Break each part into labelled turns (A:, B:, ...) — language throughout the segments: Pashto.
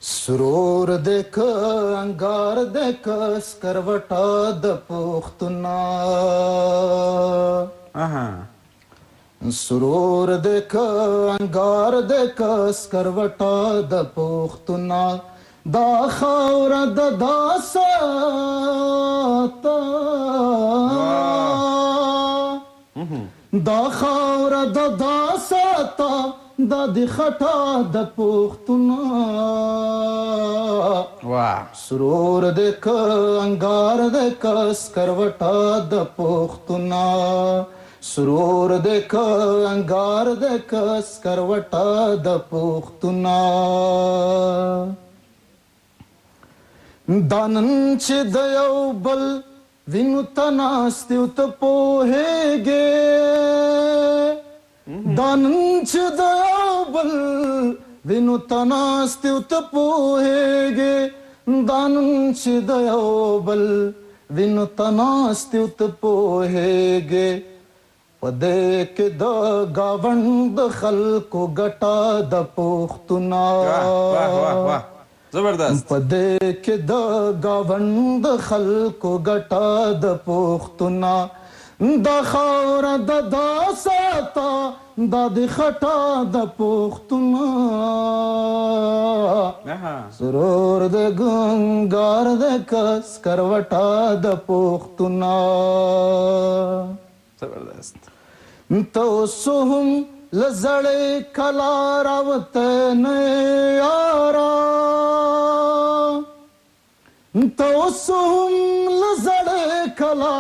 A: سرور دې که انګار دې که سکروټه د پښتونه سرور دې که انګار دې که سکروټه د پښتونه دا خاوره د دا ساته دا خاوره د دا ساته دا د خټه د پښتونه سرور دې که انګار دې که سکروټه د پښتونه سرور دې که انګار دې که سکروټه د پښتونه دا نن چې د یو بل وینو ته ناست یو ته پوهېږې دا نن چې د یو بل وینو ته ناست یو ته پوهېږې دا نن چې د یو بل وینو ته ناست یو ته پوهېږې په دې کې د ګاونډ د خلکو ګټه د پښتونه
B: زبردست
A: په دې کې د ګاونډ د خلکو ګټه د پښتونه دا خاوره د دا ساته دا د خټه د پښتونه سرور د ګنګار د کس کروټه د پښتونه
B: زبردست
A: ته اوس هم له زړې کلا راوته نه یاره ته اوس هم له زړې کلا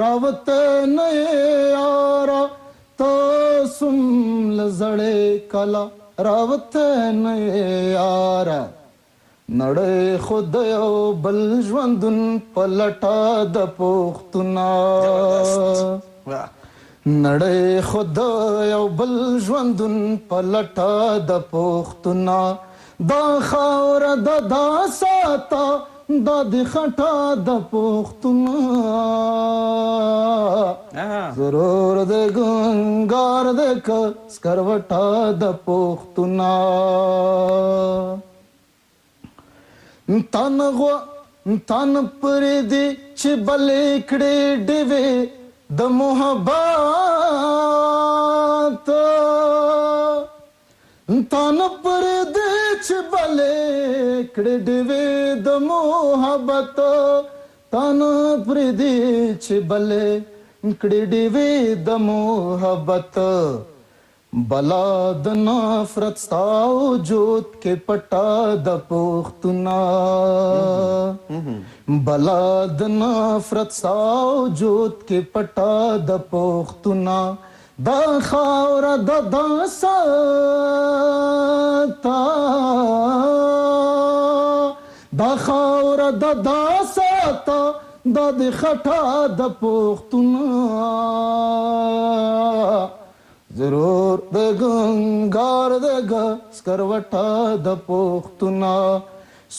A: راوته نه یاره ته اوس هم له زړې کلا راوته نه یاره نړۍ خو د یو بل ژوندون په لټه د پښتونه نړۍ خو د یو بل ژوندون په لټه د پښتونه دا خاوره د دا ساته دا د خټه د پښتونه ضرور د ګنګار د که سکروټه د پښتونه تن پرېږدي چې بلې کړې ډېوې د محبت تن پرېږدي چې بلې کړې ډېوې د محبت تن پرېږدي چې بلې کړې ډېوې د محبت بلا د نفرت ستا وجود کې پټه د پښتونه بلا د نفرت ستا وجود کې پټه د پښتونه دا خاوره د دا ساته دا خاوره د دا ساته دا د خټه د پښتونه ضرور د ګنګار د سکروټه د پښتونه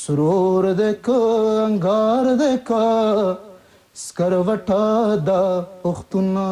A: سرور د انګار د سکروټه د پښتونه